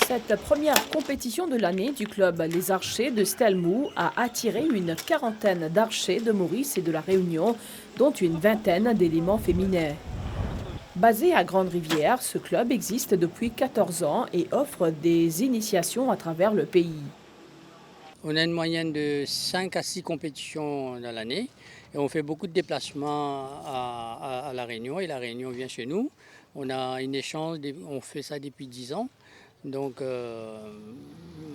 Cette première compétition de l'année du club Les Archers de Stelmou a attiré une quarantaine d'archers de Maurice et de la Réunion, dont une vingtaine d'éléments féminins. Basé à Grande-Rivière, ce club existe depuis 14 ans et offre des initiations à travers le pays. On a une moyenne de 5 à 6 compétitions dans l'année et on fait beaucoup de déplacements à La Réunion et La Réunion vient chez nous. On a une échange, on fait ça depuis 10 ans. Donc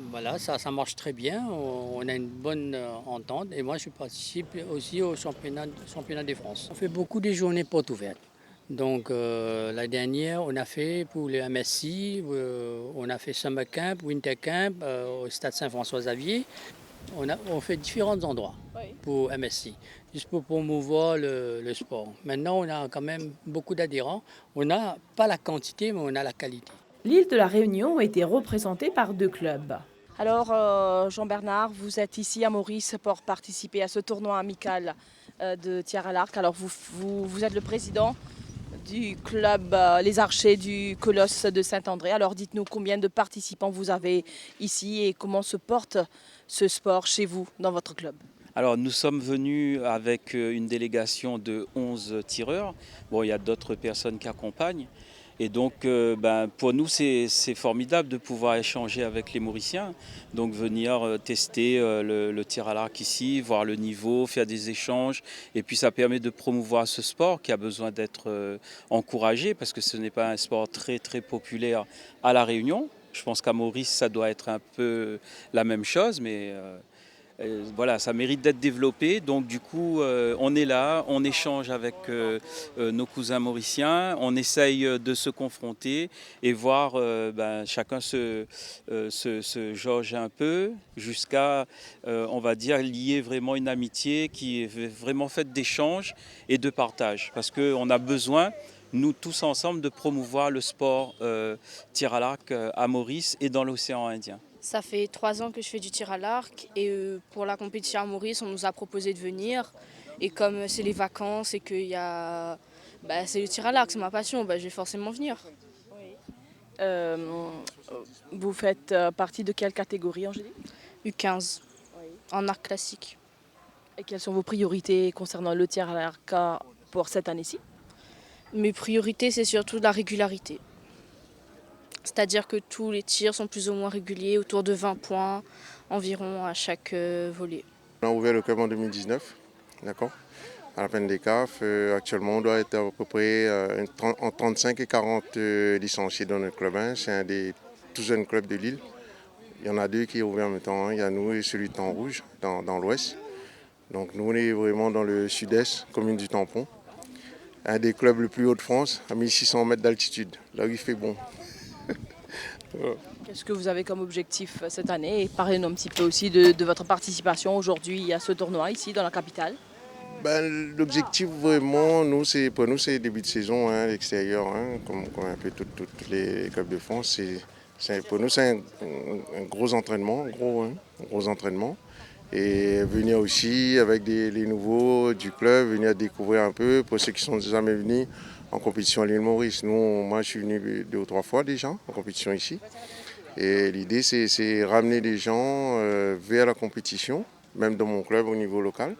voilà, ça marche très bien, on a une bonne entente et moi je participe aussi au championnat de France. On fait beaucoup de journées portes ouvertes. Donc la dernière, on a fait pour le MSI, on a fait Summer Camp, Winter Camp au stade Saint-François-Xavier. On fait différents endroits pour MSI, juste pour promouvoir le sport. Maintenant, on a quand même beaucoup d'adhérents. On n'a pas la quantité, mais on a la qualité. L'île de la Réunion a été représentée par 2 clubs. Alors, Jean-Bernard, vous êtes ici à Maurice pour participer à ce tournoi amical de tir à l'arc. Alors, vous êtes le président du club Les Archers du Colosse de Saint-André. Alors, dites-nous combien de participants vous avez ici et comment se porte ce sport chez vous, dans votre club? Alors nous sommes venus avec une délégation de 11 tireurs. Bon, il y a d'autres personnes qui accompagnent. Et donc pour nous c'est formidable de pouvoir échanger avec les Mauriciens. Donc venir tester le tir à l'arc ici, voir le niveau, faire des échanges. Et puis ça permet de promouvoir ce sport qui a besoin d'être encouragé parce que ce n'est pas un sport très très populaire à La Réunion. Je pense qu'à Maurice ça doit être un peu la même chose, mais voilà, ça mérite d'être développé. Donc du coup, on est là, on échange avec nos cousins mauriciens, on essaye de se confronter et voir chacun se jauge un peu jusqu'à, on va dire, lier vraiment une amitié qui est vraiment faite d'échanges et de partage. Parce qu'on a besoin, nous tous ensemble, de promouvoir le sport tir à l'arc à Maurice et dans l'océan Indien. Ça fait 3 ans que je fais du tir à l'arc et pour la compétition à Maurice, on nous a proposé de venir. Et comme c'est les vacances et que c'est le tir à l'arc, c'est ma passion, je vais forcément venir. Vous faites partie de quelle catégorie, Angélique? U15, en arc classique. Et quelles sont vos priorités concernant le tir à l'arc pour cette année-ci? Mes priorités, c'est surtout la régularité. C'est-à-dire que tous les tirs sont plus ou moins réguliers, autour de 20 points environ à chaque volée. On a ouvert le club en 2019, d'accord, à la peine des CAF. Actuellement, on doit être à peu près entre 35 et 40 licenciés dans notre club. C'est un des tout jeunes clubs de l'île. Il y en a 2 qui sont ouverts en même temps. Il y a nous et celui de Temps-Rouge, dans l'ouest. Donc nous, on est vraiment dans le sud-est, commune du Tampon. Un des clubs le plus haut de France, à 1600 mètres d'altitude, là où il fait bon. Qu'est-ce que vous avez comme objectif cette année? Et parlez-nous un petit peu aussi de votre participation aujourd'hui à ce tournoi ici dans la capitale. L'objectif vraiment, pour nous, c'est début de saison à l'extérieur, comme un peu tous les clubs de France. Pour nous, c'est un gros entraînement, un gros entraînement. Et venir aussi avec les nouveaux du club, venir découvrir un peu pour ceux qui sont jamais venus en compétition à l'île Maurice. Moi, je suis venu 2 ou 3 fois déjà en compétition ici. Et l'idée, c'est ramener les gens vers la compétition, même dans mon club au niveau local,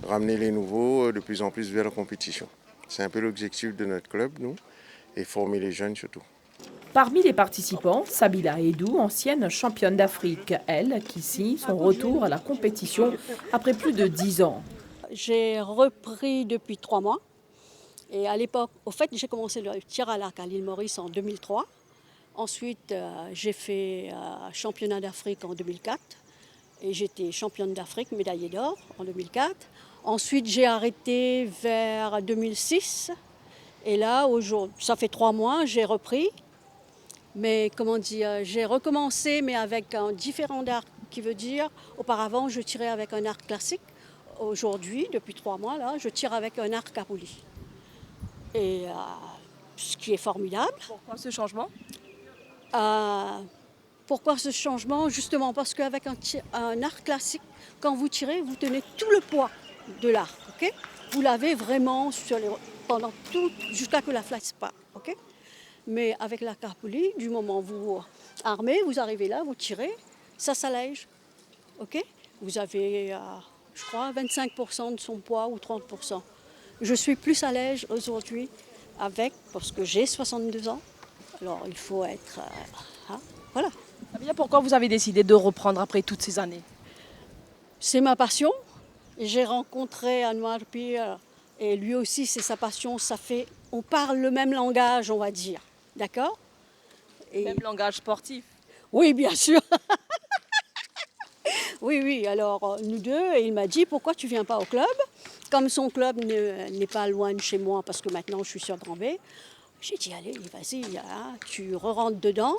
ramener les nouveaux de plus en plus vers la compétition. C'est un peu l'objectif de notre club, nous, et former les jeunes surtout. Parmi les participants, Sabila Edou, ancienne championne d'Afrique, elle, qui signe son retour à la compétition après plus de 10 ans. J'ai repris depuis 3 mois. Et à l'époque, au fait, j'ai commencé le tir à l'arc à l'île Maurice en 2003. Ensuite, j'ai fait championnat d'Afrique en 2004. Et j'étais championne d'Afrique, médaillée d'or en 2004. Ensuite, j'ai arrêté vers 2006. Et là, ça fait 3 mois, j'ai repris. Mais j'ai recommencé, mais avec un différent d'arc, qui veut dire, auparavant, je tirais avec un arc classique. Aujourd'hui, depuis 3 mois, là, je tire avec un arc à poulie. Et ce qui est formidable. Pourquoi ce changement? Pourquoi ce changement? Justement parce qu'avec un arc classique, quand vous tirez, vous tenez tout le poids de l'arc. Okay? Vous l'avez vraiment pendant tout, jusqu'à ce que la flèche parte. Okay? Mais avec l'arc à poulie, du moment où vous armé, vous arrivez là, vous tirez, ça s'allège. OK? Vous avez, je crois, 25% de son poids ou 30%. Je suis plus à l'aise aujourd'hui parce que j'ai 62 ans. Alors, il faut être... voilà. Pourquoi vous avez décidé de reprendre après toutes ces années? C'est ma passion. J'ai rencontré Anwar Pir et lui aussi, c'est sa passion. On parle le même langage, on va dire. D'accord? Même langage sportif. Oui, bien sûr. Oui. Alors, nous deux, et il m'a dit, pourquoi tu ne viens pas au club? Comme son club n'est pas loin de chez moi, parce que maintenant, je suis sur Grand B, j'ai dit, allez, vas-y, tu re-rentres dedans.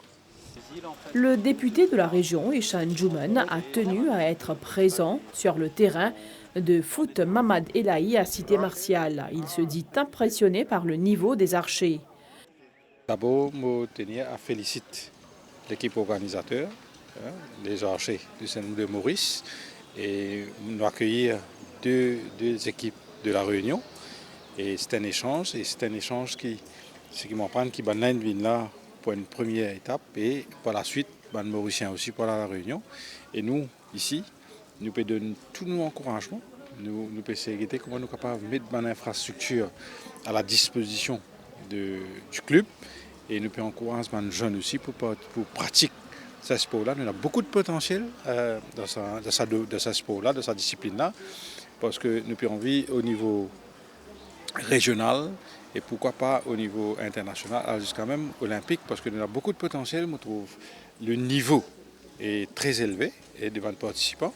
Le député de la région, Ishan Joumen, a tenu à être présent sur le terrain de foot Mamad Elahi à Cité Martiale. Il se dit impressionné par le niveau des archers. D'abord, je tenais à féliciter l'équipe organisateur, les archers du Saint-Loup de Maurice, et nous accueillir deux équipes de la Réunion. Et c'est un échange, qui m'apprend qui vient là pour une première étape et par la suite, les Mauriciens aussi pour la Réunion. Et nous, ici, nous pouvons donner tous nos encouragements. Nous pouvons essayer comment nous sommes capables de mettre une infrastructure à la disposition du club. Et nous pouvons encourager les jeunes aussi pour pratiquer ce sport-là. Nous avons beaucoup de potentiel dans ce sport-là, dans cette discipline-là, parce que nous pouvons vivre au niveau régional et pourquoi pas au niveau international, jusqu'à même olympique, parce que nous avons beaucoup de potentiel. Je trouve le niveau est très élevé et devant les participants.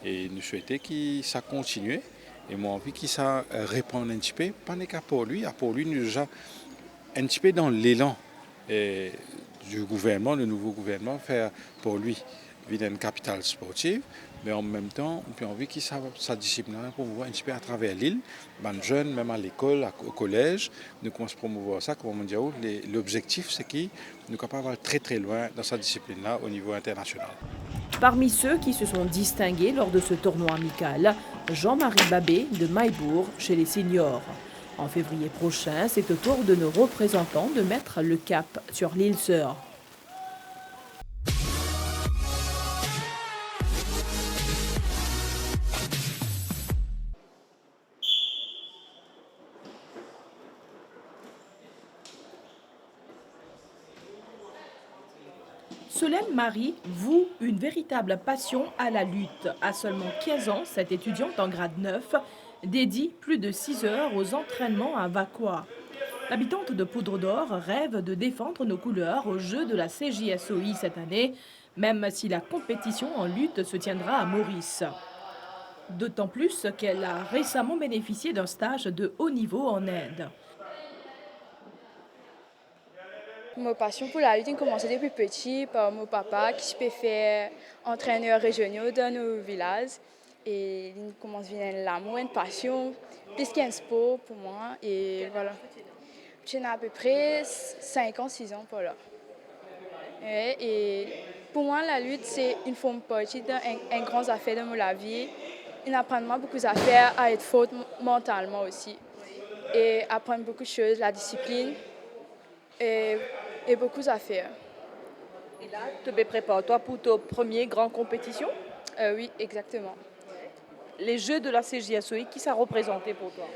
Et nous souhaitons que ça continue. Et moi, envie que ça réponde un petit peu, pas qu'à pour lui, nous déjà un petit peu dans l'élan du gouvernement, le nouveau gouvernement, faire pour lui une capitale sportive, mais en même temps, on a envie que sa discipline pour voir un petit peu à travers l'île, les jeunes, même à l'école, au collège, nous commençons à promouvoir ça, comme on dit, l'objectif c'est que nous sommes capables d'aller très très loin dans cette discipline-là au niveau international. Parmi ceux qui se sont distingués lors de ce tournoi amical, Jean-Marie Babé de Maillebourg chez les seniors. En février prochain, c'est au tour de nos représentants de mettre le cap sur l'île Sœur. Solène Marie voue une véritable passion à la lutte. À seulement 15 ans, cette étudiante en grade 9 dédie plus de 6 heures aux entraînements à Vacois. L'habitante de Poudre d'Or rêve de défendre nos couleurs aux Jeux de la CJSOI cette année, même si la compétition en lutte se tiendra à Maurice. D'autant plus qu'elle a récemment bénéficié d'un stage de haut niveau en Inde. Ma passion pour la lutte a commencé depuis petit par mon papa qui s'est fait entraîneur régional dans nos villages. Et il commence à venir l'amour, une passion, plus qu'un sport pour moi. Et voilà. J'ai à peu près 5 ans, 6 ans pour là. Et pour moi, la lutte, c'est une forme partie d'un grand affaire de ma vie. Il apprend beaucoup d'affaires à être forte mentalement aussi. Et apprendre beaucoup de choses, la discipline et beaucoup d'affaires. Et là, tu te prépares-toi pour ta première grande compétition? Oui, exactement. Les Jeux de la CJSOI, qui ça représentait pour toi?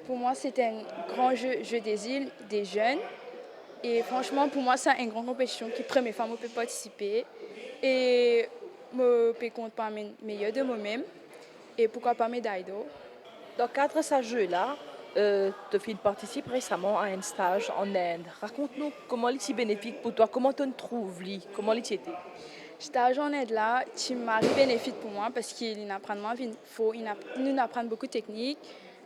Pour moi, c'était un grand jeu des îles, des jeunes. Et franchement, pour moi, c'est une grande compétition qui permet aux femmes de participer. Et je peux compter par mes meilleurs de moi-même. Et pourquoi pas médaille d'or. Dans le cadre de ce jeu-là, tu participes récemment à un stage en Inde. Raconte-nous comment il est bénéfique pour toi, comment tu te trouves, comment il était? Stage en Inde là, c'est bénéfique pour moi parce qu'il nous apprend beaucoup de techniques,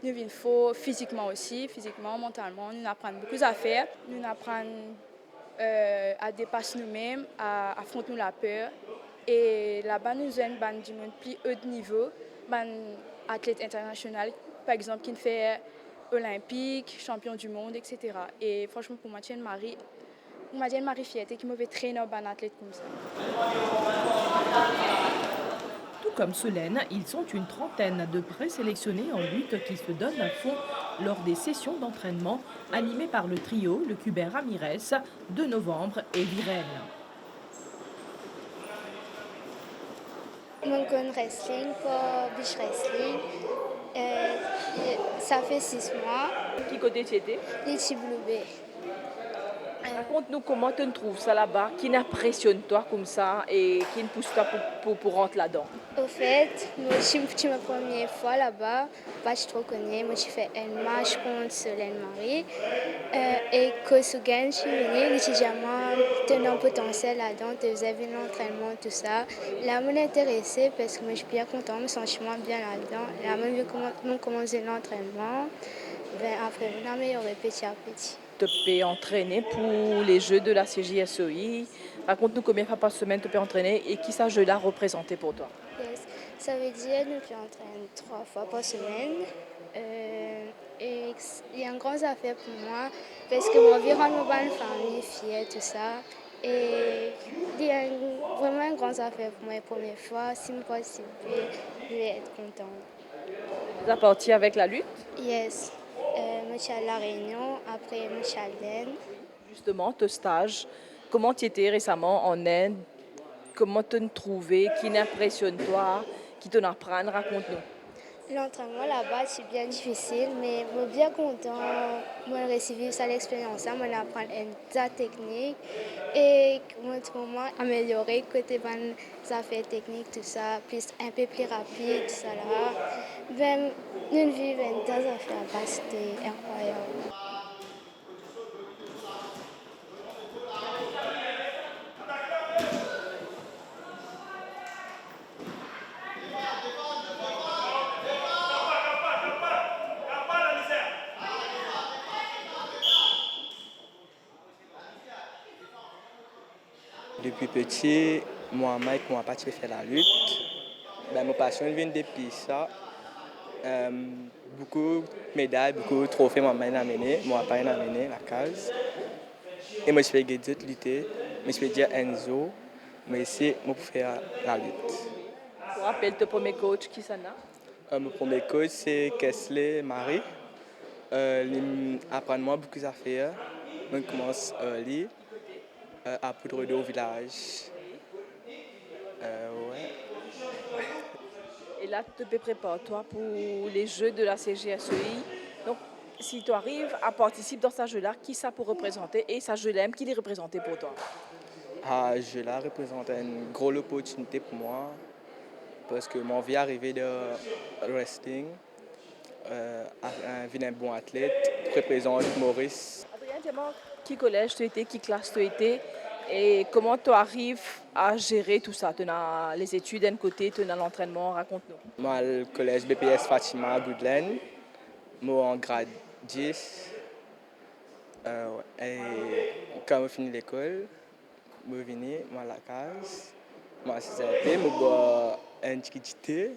nous faut physiquement aussi, physiquement, mentalement, nous apprend beaucoup d'affaires, nous apprend à dépasser nous-mêmes, à affronter la peur. Et là-bas, nous avons du monde plus haut de niveau, des athlètes internationaux, par exemple, qui fait olympique, champion du monde, etc. Et franchement, pour moi, c'est une Marie fierté qui m'a fait traîner un athlète comme ça. Tout comme Solène, ils sont une trentaine de présélectionnés en lutte qui se donnent à fond lors des sessions d'entraînement animées par le trio Le Cubain Ramirez, De Novembre et Virène. Mon con wrestling pour beach wrestling. Ça fait 6 mois. Qui côté tu étais? Les Chiblubé. Raconte-nous comment tu trouves ça là-bas, qui n'impressionne toi comme ça et qui ne pousse toi pour rentrer là-dedans. Au fait, moi, je suis ma première fois là-bas. Pas je trop connais. Moi, j'ai fait un match contre Solène Marie. Et Kosugan, je suis venue. L'étudiant tenait un potentiel là-dedans. Tu faisais l'entraînement, tout ça. Là, je m'intéressée parce que moi, je suis bien contente. Je me sens bien là-dedans. Là, je commencé l'entraînement. Après, on a amélioré petit à petit. Tu peux entraîner pour les Jeux de la CJSOI. Raconte-nous combien de fois par semaine tu peux entraîner et qui ça jeu-là représenté pour toi. Yes. Ça veut dire que je m'entraîne 3 fois par semaine. Et il y a un grand affaire pour moi parce que mon environnement, ma famille, fille, tout ça. Et il y a vraiment un grand affaire pour moi la première fois. Si je participe, je vais être contente. Tu as parti avec la lutte? Yes. Je suis à La Réunion, après je suis à l'Inde. Justement, ce stage, comment tu étais récemment en Inde? Comment tu as trouvé? Qui n'impressionne toi? Qui t'en apprend? Raconte-nous. L'entraînement là-bas, c'est bien difficile, mais je suis bien content de recevoir cette expérience, de apprendre une technique et comment améliorer côté des affaires techniques, tout ça, plus un peu plus rapide, tout ça là. Même une vie, des affaires là-bas, c'était incroyable. Depuis petit, moi, Mike, moi, pas fait la lutte. Ma passion vient depuis ça. Beaucoup de médailles, beaucoup de trophées, moi, m'a amené. Moi, pas amené la case. Et moi, je fais des lutter. Mais je fais dire Enzo. Mais ici, moi, pour faire la lutte. Tu rappelles ton premier coach, qui ça n'a? Mon premier coach, c'est Kesley Marie. Il apprend moi beaucoup d'affaires. On commence à lire. À poudre d'eau au village. Ouais. Et là, tu te prépares toi pour les Jeux de la CJSEI. Donc, si tu arrives à participer dans ce jeu-là, qui ça pour représenter et ça je l'aime, qui les représenté pour toi? Je la représente une grosse opportunité pour moi parce que mon vie est arrivée de wrestling, un bon athlète, représente Maurice. Adrien, dis-moi, qui collège tu étais, qui classe tu étais et comment tu arrives à gérer tout ça? Tu as les études d'un côté, tu as l'entraînement, raconte-nous. Moi, le collège BPS Fatima à Goodland, moi en grade 10. Et quand je finis l'école, je viens à la case, je suis moi un petit thé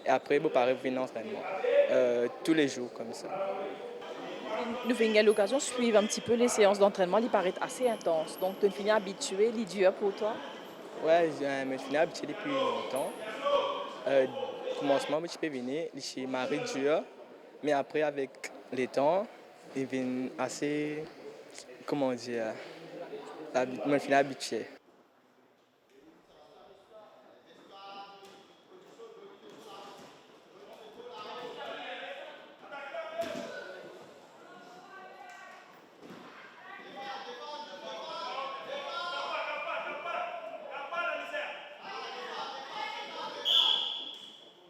et après je pars venir l'entraînement. Tous les jours comme ça. Nous avons eu l'occasion de suivre un petit peu les séances d'entraînement, ils paraissent assez intenses. Donc tu es fini habitué, les dur pour toi? Oui, je me suis habitué depuis longtemps. Au commencement, je peux venir chez Marie dur, mais après avec les temps, il vient assez, comment dire, je me suis habitué.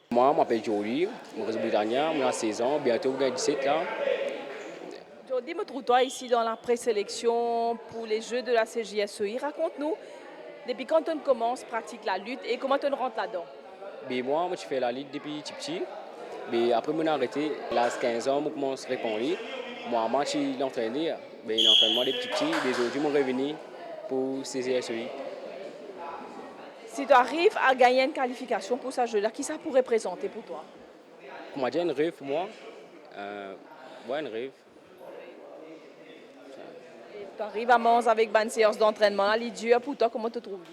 Moi, je m'appelle Jolie, je suis britannique, je suis 16 ans, bientôt je 17 là. Jordi, me trouve-toi ici dans la présélection pour les Jeux de la CJSEI. Raconte-nous, depuis quand on commence à pratiquer la lutte et comment on rentre là-dedans? Moi, je fais la lutte depuis petit. Mais après, je arrêté, à l'âge de 15 ans, je commence à répondre. Moi, je suis entraîné, l'entraînement des petits, les autres, je suis revenu pour CJSEI. Si tu arrives à gagner une qualification pour ce jeu-là, qui ça pourrait présenter pour toi? Comment dire, un rêve pour moi? Ouais, un rêve. Tu arrives à manger avec une séance d'entraînement, les dur pour toi, comment tu trouves?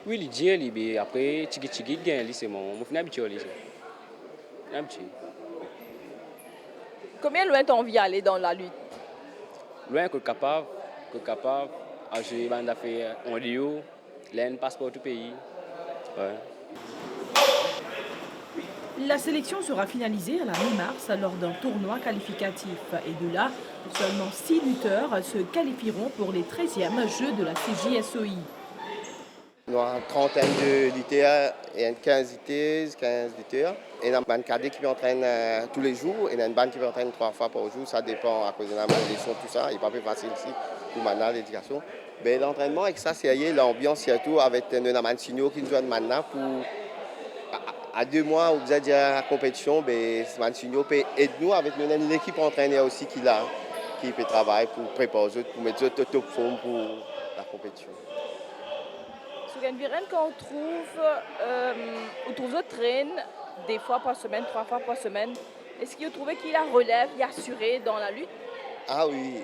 Oui, les dur, après, tchiki gagne, c'est mon habitué. Combien loin tu as envie d'aller dans la lutte? Loin que capable à jouer dans l'affaire en Rio, l'un passeport tout pays. Ouais. La sélection sera finalisée à la mi-mars lors d'un tournoi qualificatif. Et de là, seulement 6 lutteurs se qualifieront pour les 13e Jeux de la CJSOI. Nous avons une trentaine de lutteurs et 15 lutteurs. Il y a une bande cadet qui m'entraîne tous les jours et il y a une bande qui m'entraîne 3 fois par jour. Ça dépend à cause de la malédiction, tout ça. Il n'est pas plus facile ici pour maintenant l'éducation. Mais l'entraînement, avec ça, c'est l'ambiance surtout avec un signaux qui nous donne maintenant pour. À 2 mois, où vous êtes déjà à la compétition, Mansigno peut aider nous avec l'équipe entraîneur aussi qui peut travailler pour préparer les autres, pour mettre les autres top forme pour la compétition. Sougan Viren, quand on trouve votre train 2 fois par semaine, 3 fois par semaine, est-ce que vous trouvez qu'il la relève, il est assuré dans la lutte? Ah oui,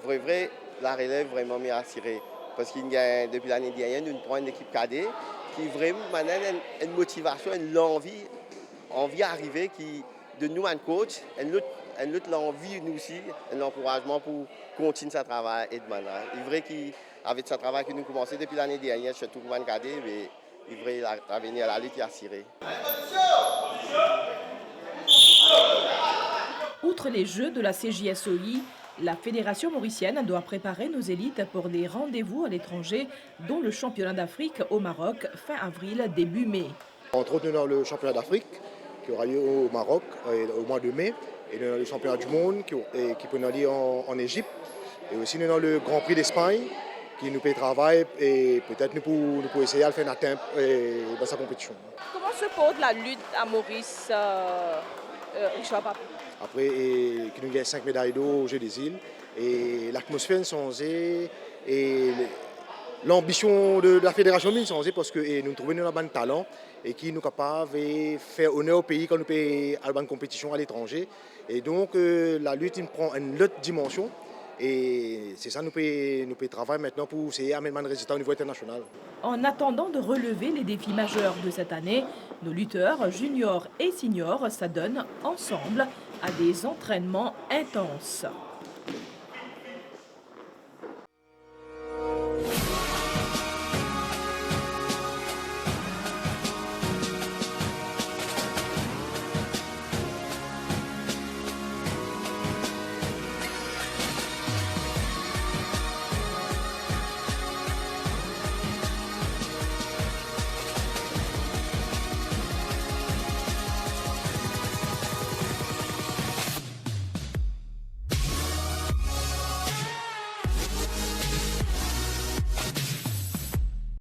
vrai, la relève vraiment mieux assurée. Parce qu'il y a depuis l'année dernière, nous prenons une équipe cadet qui vraiment a une motivation, l'envie d'arriver, qui de nous un coach, l'envie nous aussi, l'encouragement pour continuer ce travail et de manière. Il est vrai qu'avec ce travail que nous commençons depuis l'année dernière, surtout pour le cadet, mais il est vrai l'avenir à la lutte est assuré. Outre les Jeux de la CJSOI, la Fédération mauricienne doit préparer nos élites pour des rendez-vous à l'étranger, dont le championnat d'Afrique au Maroc fin avril, début mai. Entre autres, nous avons le championnat d'Afrique qui aura lieu au Maroc au mois de mai, et nous avons le championnat du monde qui peut avoir lieu en Égypte, et aussi nous avons le Grand Prix d'Espagne qui nous peut travailler et peut-être nous pouvons essayer de faire une atteinte dans sa compétition. Comment se porte la lutte à Maurice, Richard Pape? Après, qui nous gagne 5 médailles d'or au Jeux des îles. Et l'atmosphère est changée. Et l'ambition de la fédération est changée parce que nous trouvons un bon talent et qui nous capable de faire honneur au pays quand nous payons à la compétition à l'étranger. Et donc, la lutte prend une autre dimension. Et c'est ça, nous pouvons travailler maintenant pour essayer d'amener un résultat au niveau international. En attendant de relever les défis majeurs de cette année, nos lutteurs juniors et seniors s'adonnent ensemble à des entraînements intenses.